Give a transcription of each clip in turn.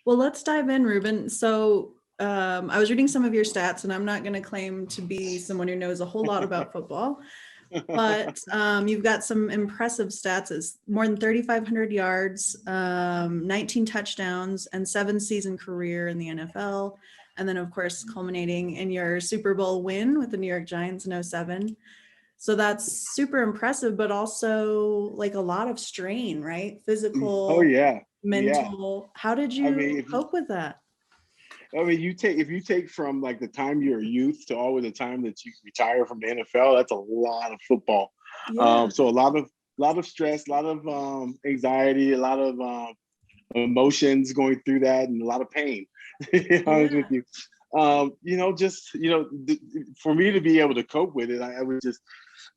Well, let's dive in, Reuben. So I was reading some of your stats, and I'm not going to claim to be someone who knows a whole lot about football, but you've got some impressive stats. It's more than 3,500 yards, 19 touchdowns, and 7-season career in the NFL. And then, of course, culminating in your Super Bowl win with the New York Giants in '07. So that's super impressive, but also like a lot of strain, right? Oh Physical, yeah, yeah. mental. How did I you mean, if you, cope with that? if you take from like the time you're a youth to all the time that you retire from the NFL, that's a lot of football. Yeah. So a lot of stress, a lot of anxiety, a lot of emotions going through that, and a lot of pain. To be honest with Yeah. you, just for me to be able to cope with it, I would just,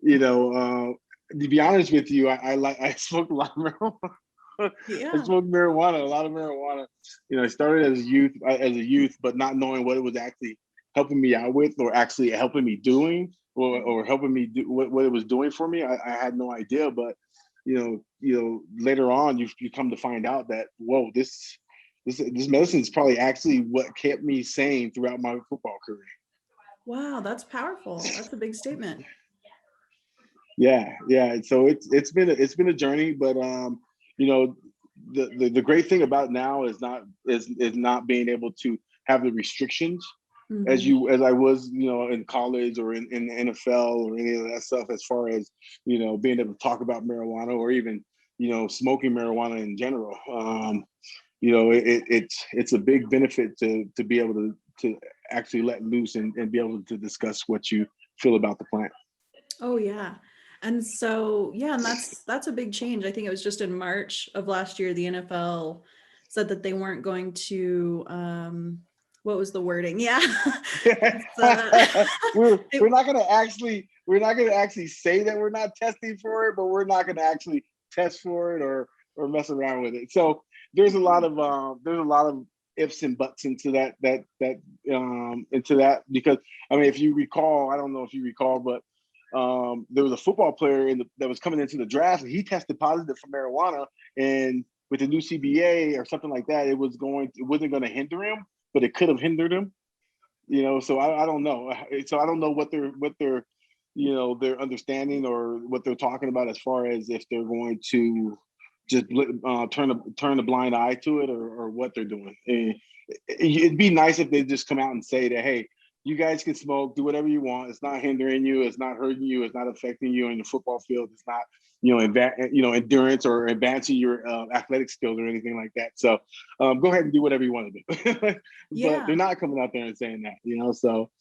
you know, to be honest with you, I smoked a lot of marijuana. I Yeah. smoked marijuana, a lot of marijuana. I started as a youth, but not knowing what it was actually helping me out with, or actually helping me doing, or helping me do what it was doing for me. I had no idea, but later on, you come to find out that, whoa, this medicine is probably actually what kept me sane throughout my football career. Wow, that's powerful. That's a big statement. Yeah, yeah. So it's been a journey, but you know, the great thing about now is not being able to have the restrictions Hmm. as I was, in college or in the NFL or any of that stuff, as far as, being able to talk about marijuana, or even, smoking marijuana in general. It's a big benefit to be able to actually let loose, and be able to discuss what you feel about the plant. Oh yeah. And so yeah, and that's a big change. I think it was just in March of last year the NFL said that they weren't going to what was the wording? Yeah. It's, we're it, not gonna actually say that we're not testing for it, but we're not gonna actually test for it, or mess around with it. So there's a lot of ifs and buts into that, because I mean, if you recall, I don't know if you recall, but there was a football player that was coming into the draft, and he tested positive for marijuana, and with the new CBA or something like that, it wasn't going to hinder him, but it could have hindered him. So I don't know. So I don't know what their understanding, or what they're talking about, as far as if they're going to just turn a blind eye to it, or what they're doing. And it'd be nice if they just come out and say that, hey, you guys can smoke, do whatever you want. It's not hindering you. It's not hurting you. It's not affecting you in the football field. It's not, endurance or advancing your athletic skills or anything like that. So go ahead and do whatever you want to do. But they're yeah. not coming out there and saying that. So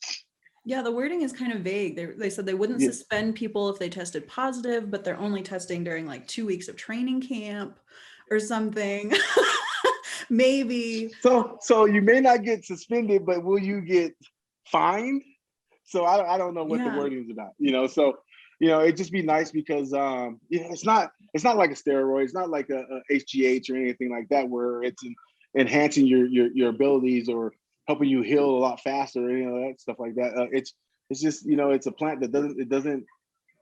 Yeah, the wording is kind of vague. They said they wouldn't yeah. suspend people if they tested positive, but they're only testing during like 2 weeks of training camp or something. Maybe. So you may not get suspended, but will you get fined? So I don't know what the Yeah. wording is about. So it'd just be nice, because it's not like a steroid. It's not like a HGH or anything like that, where it's enhancing your abilities, or helping you heal a lot faster, that stuff like that. It's just, it's a plant that doesn't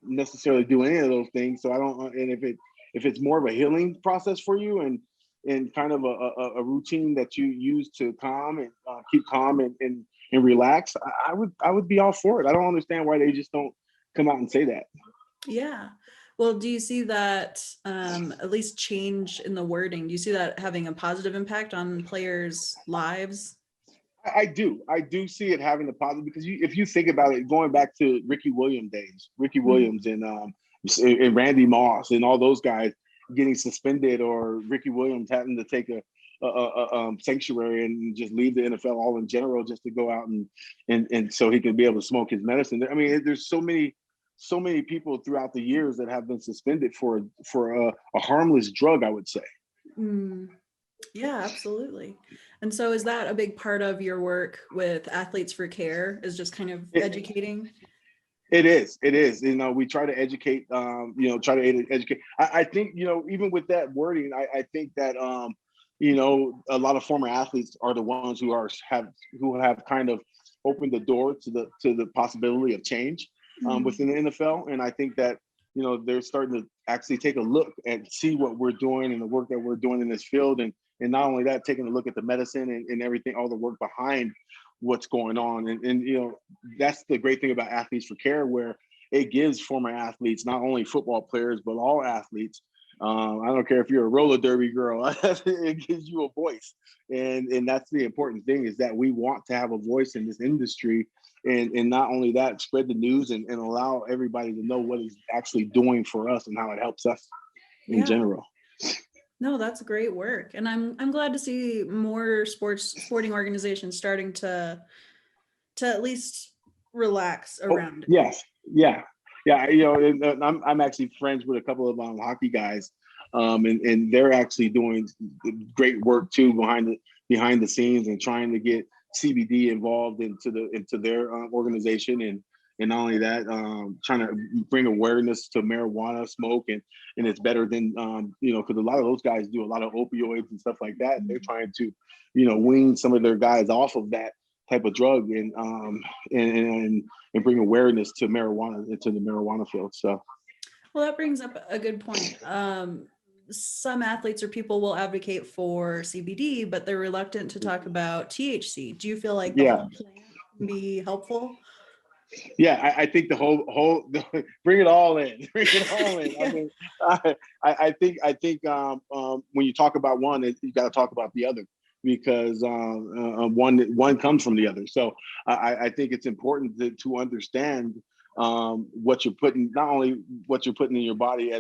necessarily do any of those things. So I don't. And if it's more of a healing process for you, and kind of a routine that you use to calm and keep calm, and relax, I would be all for it. I don't understand why they just don't come out and say that. Yeah. Well, do you see that at least change in the wording? Do you see that having a positive impact on players' lives? I do see it having a positive, because if you think about it, going back to Ricky Williams days, Ricky Mhm. Williams and Randy Moss and all those guys getting suspended, or Ricky Williams having to take a sanctuary and just leave the NFL all in general, just to go out and so he can be able to smoke his medicine. I mean, there's so many people throughout the years that have been suspended for a harmless drug, I would say. Mm. Yeah, absolutely. And so is that a big part of your work with Athletes for Care, is just kind of It, educating? It is. It is. We try to educate. Try to educate. I think, even with that wording, I think that a lot of former athletes are the ones who have kind of opened the door to the possibility of change Mm. within the NFL, and I think that they're starting to actually take a look and see what we're doing, and the work that we're doing in this field, And not only that, taking a look at the medicine and everything, all the work behind what's going on. And you know, that's the great thing about Athletes for Care, where it gives former athletes, not only football players, but all athletes. I don't care if you're a roller derby girl, it gives you a voice. And that's the important thing, is that we want to have a voice in this industry. And not only that, spread the news and allow everybody to know what it's actually doing for us and how it helps us in general. No, that's great work. And I'm glad to see more sporting organizations starting to at least relax around it. Yes. Yeah. You know, I'm actually friends with a couple of hockey guys, and they're actually doing great work too behind the scenes, and trying to get CBD involved into their organization. And not only that, trying to bring awareness to marijuana smoke, and it's better than, you know, because a lot of those guys do a lot of opioids and stuff like that. And they're trying to, you know, wean some of their guys off of that type of drug, and bring awareness to marijuana, into the marijuana field. So, well, that brings up a good point. Some athletes or people will advocate for CBD, but they're reluctant to talk about THC. Do you feel like the whole plant can be helpful? Yeah, I think the whole bring it all in, bring it all in. I mean, I think when you talk about one, you got to talk about the other, because one comes from the other. So I think it's important to understand what you're putting, not only what you're putting in your body,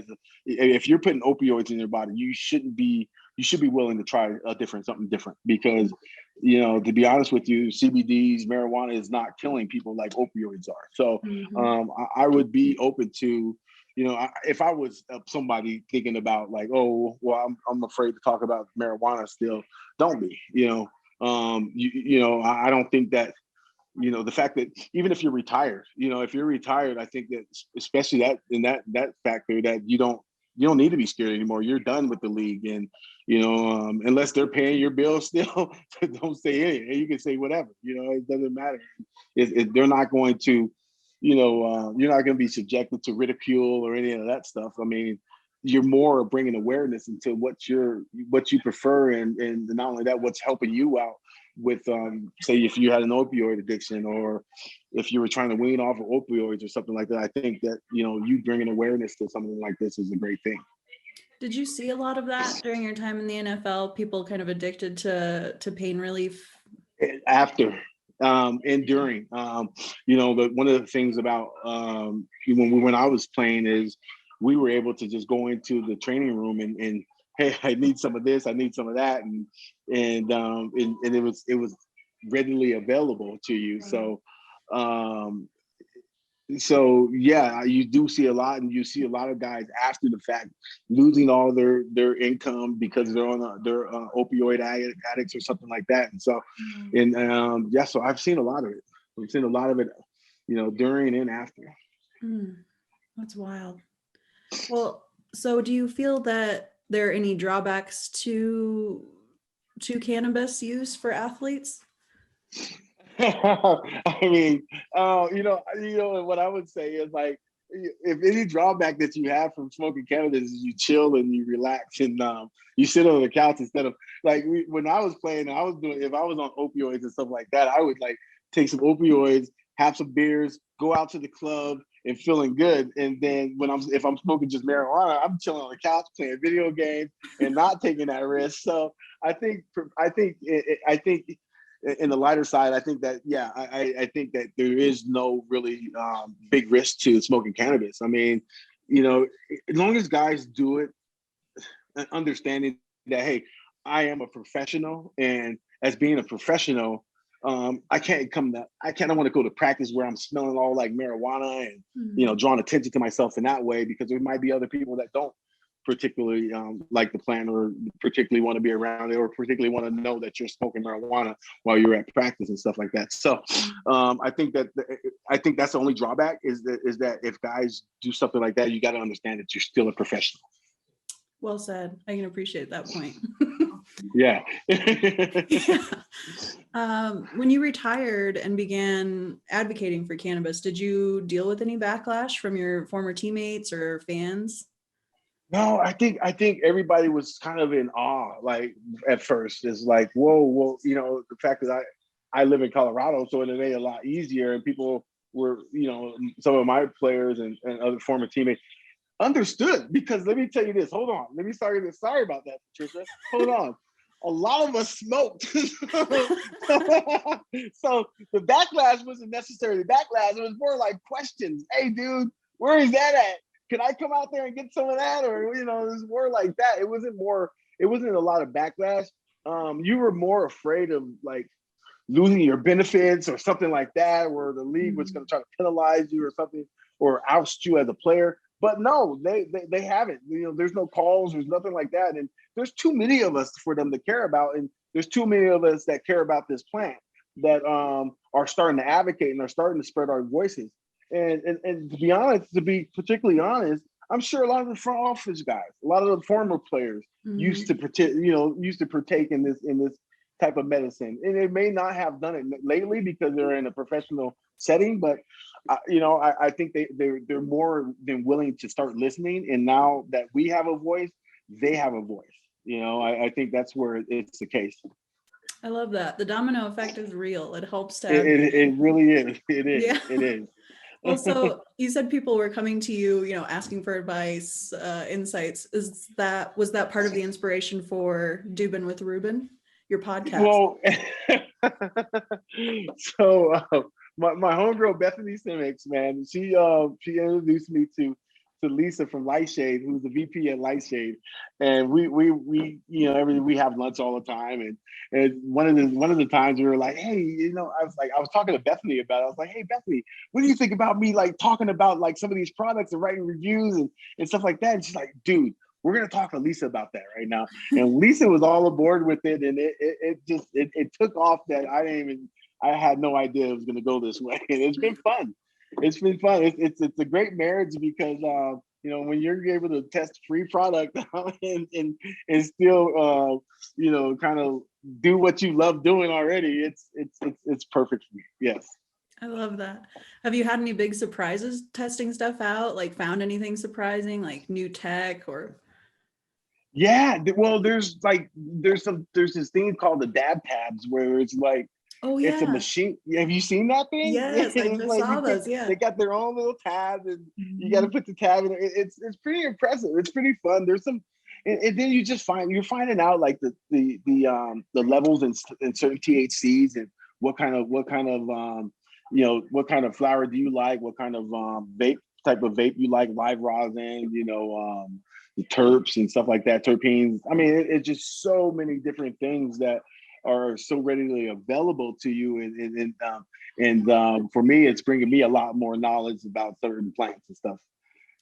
if you're putting opioids in your body, you should be willing to try something different, because, you know, to be honest with you, CBDs, marijuana is not killing people like opioids are. So I would be open to, you know, if I was somebody thinking about like, oh, well, I'm afraid to talk about marijuana still, don't be, you know. You know, I don't think that, you know, the fact that even if you're retired, you know, if you're retired, I think that especially that factor, that you don't need to be scared anymore. You're done with the league, and, you know, unless they're paying your bills still, don't say anything. You can say whatever, you know, it doesn't matter. They're not going to, you know, you're not going to be subjected to ridicule or any of that stuff. I mean, you're more bringing awareness into what you prefer, and not only that, what's helping you out with, say, if you had an opioid addiction, or if you were trying to wean off of opioids or something like that. I think that, you know, you bringing awareness to something like this is a great thing. Did you see a lot of that during your time in the NFL? People kind of addicted to pain relief? After, and during, you know, but one of the things about when I was playing is we were able to just go into the training room and hey, I need some of this, I need some of that, and it was readily available to you. So so yeah, you do see a lot, and you see a lot of guys after the fact losing all their income because they're opioid addicts or something like that. And so, and yeah, so I've seen a lot of it. I've seen a lot of it, you know, during and after. That's wild. Well, so do you feel that there are any drawbacks to cannabis use for athletes? I mean, you know, what I would say is, like, if any drawback that you have from smoking cannabis is you chill and you relax, and you sit on the couch instead of, like, when I was playing, if I was on opioids and stuff like that, I would like take some opioids, have some beers, go out to the club and feeling good. And then if I'm smoking just marijuana, I'm chilling on the couch playing video games and not taking that risk. So I think in the lighter side, I think that, yeah, I think that there is no really big risk to smoking cannabis. I mean, you know, as long as guys do it, understanding that, hey, I am a professional, and as being a professional, I don't want to go to practice where I'm smelling all like marijuana and, you know, drawing attention to myself in that way, because there might be other people that don't particularly like the plant, or particularly want to be around it, or particularly want to know that you're smoking marijuana while you're at practice and stuff like that. So I think that's the only drawback, is that if guys do something like that, you got to understand that you're still a professional. Well said. I can appreciate that point. Yeah. When you retired and began advocating for cannabis, did you deal with any backlash from your former teammates or fans? No, I think everybody was kind of in awe, like at first. It's like, whoa, whoa, the fact that I live in Colorado, so it made it a lot easier, and people were, some of my players and other former teammates understood, because let me tell you this. Hold on, let me sorry about that, Patricia. Hold on. A lot of us smoked. So the backlash wasn't necessarily backlash. It was more like questions. Hey, dude, where is that at? Can I come out there and get some of that? Or, it was more like that. It wasn't a lot of backlash. You were more afraid of like losing your benefits or something like that, where the league was going to try to penalize you or something, or oust you as a player. But no, they haven't. There's no calls, there's nothing like that. And there's too many of us for them to care about. And there's too many of us that care about this plant that are starting to advocate and are starting to spread our voices. And to be honest, to be particularly honest, I'm sure a lot of the front office guys, a lot of the former players used to partake in this type of medicine, and they may not have done it lately because they're in a professional setting, but I think they're more than willing to start listening. And now that we have a voice, they have a voice. I think that's where it's the case. I love that. The domino effect is real. It helps to have it really is. It is. Yeah. It is. Well, so you said people were coming to you, asking for advice, insights. Was that part of the inspiration for Dubin with Reuben, your podcast? Well, so my homegirl Bethany Simmons, man, she introduced me to Lisa from Lightshade, who's the VP at Lightshade, and we have lunch all the time, and one of the times we were like, hey, I was talking to Bethany about it. I was like, hey Bethany, what do you think about me like talking about like some of these products and writing reviews and stuff like that? And she's like, dude, we're gonna talk to Lisa about that right now. And Lisa was all aboard with it, and it took off that I had no idea it was gonna go this way. And it's been fun. It's been fun. It's a great marriage because when you're able to test free product and still kind of do what you love doing already, it's perfect for me. Yes. I love that. Have you had any big surprises testing stuff out? Like found anything surprising, like new tech or? Yeah. Well, there's this thing called the dab tabs where it's like, oh yeah, it's a machine. Have you seen that thing? Yes, I just saw those. Yeah, they got their own little tabs, and you got to put the tab in. It's pretty impressive. It's pretty fun. There's some, and then you're finding out like the levels in certain THCs and what kind of flower do you like? What kind of type of vape you like? Live rosin, the terps and stuff like that. Terpenes. I mean, it's just so many different things that are so readily available to you, and for me, it's bringing me a lot more knowledge about certain plants and stuff.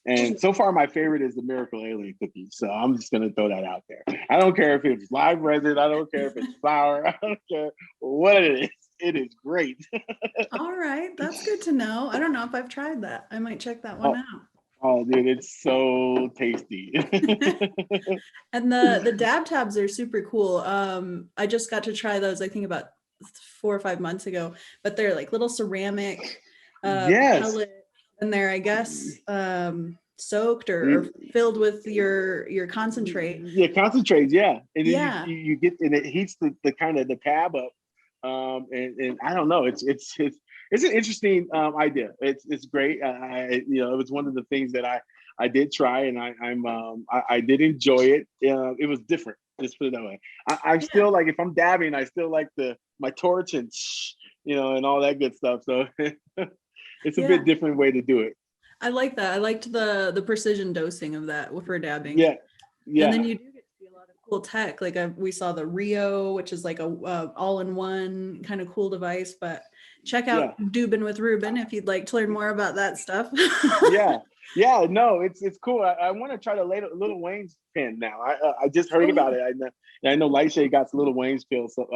And so far, my favorite is the Miracle Alien cookie. So I'm just gonna throw that out there. I don't care if it's live resin. I don't care if it's flower. I don't care what it is. It is great. All right, that's good to know. I don't know if I've tried that. I might check that one out. Oh, dude, it's so tasty. And the dab tabs are super cool. I just got to try those, I think about 4 or 5 months ago, but they're like little ceramic pellets, and they're, I guess, soaked or filled with your concentrate. Yeah, concentrates, yeah. And then yeah. you get, and it heats the kind of the tab up. And I don't know, it's an interesting idea. It's great. It was one of the things that I did try, and I did enjoy it. It was different. Let's put it that way. I still like, if I'm dabbing, I still like my torch and and all that good stuff. So it's a bit different way to do it. I like that. I liked the precision dosing of that for dabbing. Yeah. And then you do get to see a lot of cool tech. Like we saw the Rio, which is like a all-in-one kind of cool device. But check out Doobin with Reuben if you'd like to learn more about that stuff. Yeah, no, it's cool. I want to try the Little Wayne's pen now. I just heard about it. I know Lightshade got Little Wayne's pen, so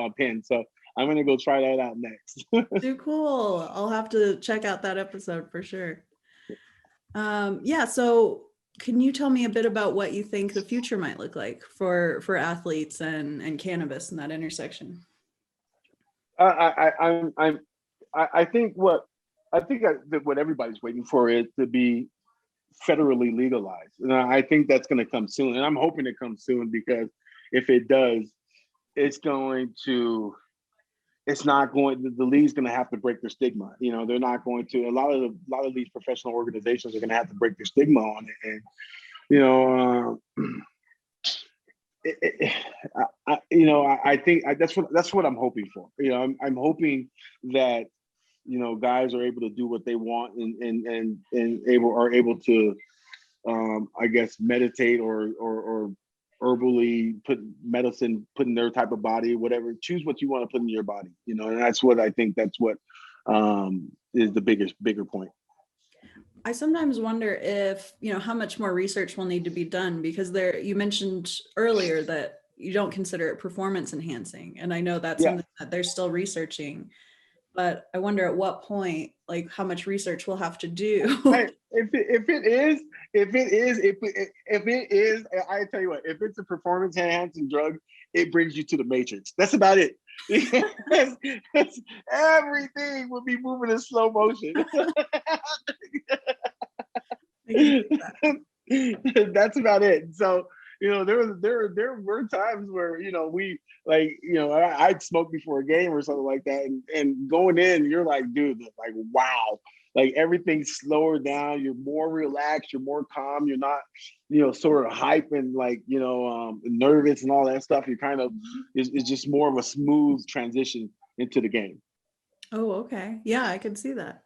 I'm gonna go try that out next. Too cool. I'll have to check out that episode for sure. So can you tell me a bit about what you think the future might look like for athletes and cannabis in that intersection? I think what everybody's waiting for is to be federally legalized. And I think that's going to come soon. And I'm hoping it comes soon, because if it does, it's not going, the league's going to have to break their stigma. They're not going to, a lot of these professional organizations are going to have to break their stigma on it. And, I think that's what I'm hoping for. I'm hoping that, guys are able to do what they want and are able to, I guess, meditate or herbally put medicine, put in their type of body, whatever, choose what you want to put in your body, and that's what I think is the bigger point. I sometimes wonder if, how much more research will need to be done, because you mentioned earlier that you don't consider it performance enhancing. And I know that's something that they're still researching, but I wonder at what point, like how much research we'll have to do. Hey, if it is, I tell you what, if it's a performance enhancing drug, it brings you to the Matrix. That's about it. Everything will be moving in slow motion. That's about it. So, there were times where, I'd smoke before a game or something like that. And going in, you're like, dude, like, wow. Like everything's slower down. You're more relaxed. You're more calm. You're not, sort of hype and like, nervous and all that stuff. You're kind of, it's just more of a smooth transition into the game. Oh, okay. Yeah, I could see that.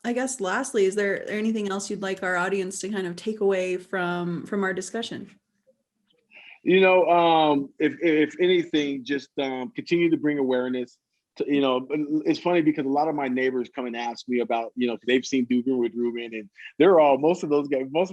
I guess lastly, is there anything else you'd like our audience to kind of take away from our discussion? If anything, just continue to bring awareness. It's funny because a lot of my neighbors come and ask me about, they've seen Dubin with Reuben, and most of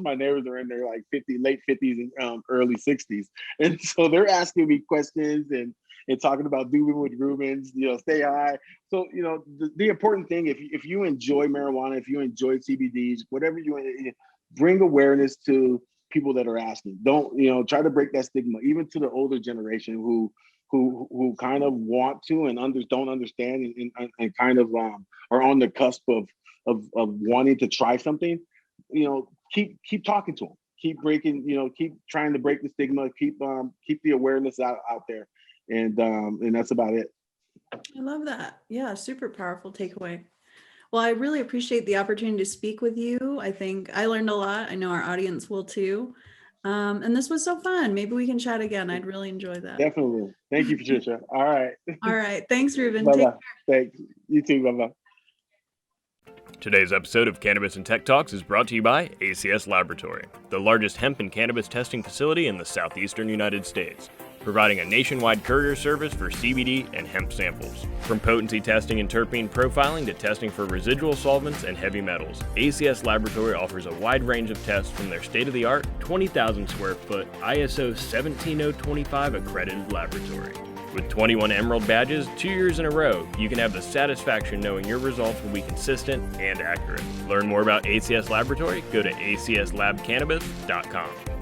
my neighbors are in their like late 50s and early 60s. And so they're asking me questions and talking about Doobin with Reuben's, stay high. So, the important thing, if you enjoy marijuana, if you enjoy CBDs, whatever bring awareness to people that are asking. Don't, try to break that stigma, even to the older generation who kind of want to and don't understand and kind of are on the cusp of wanting to try something. Keep talking to them. Keep breaking, keep trying to break the stigma. Keep the awareness out there. And that's about it. I love that. Yeah, super powerful takeaway. Well, I really appreciate the opportunity to speak with you. I think I learned a lot. I know our audience will too. And this was so fun. Maybe we can chat again. I'd really enjoy that. Definitely. Thank you, Patricia. All right. All right. Thanks, Reuben. Bye-bye. Take care. Thanks. You too. Bye-bye. Today's episode of Cannabis and Tech Talks is brought to you by ACS Laboratory, the largest hemp and cannabis testing facility in the southeastern United States, providing a nationwide courier service for CBD and hemp samples. From potency testing and terpene profiling to testing for residual solvents and heavy metals, ACS Laboratory offers a wide range of tests from their state-of-the-art 20,000 square foot ISO 17025 accredited laboratory. With 21 Emerald badges 2 years in a row, you can have the satisfaction knowing your results will be consistent and accurate. Learn more about ACS Laboratory, go to acslabcannabis.com.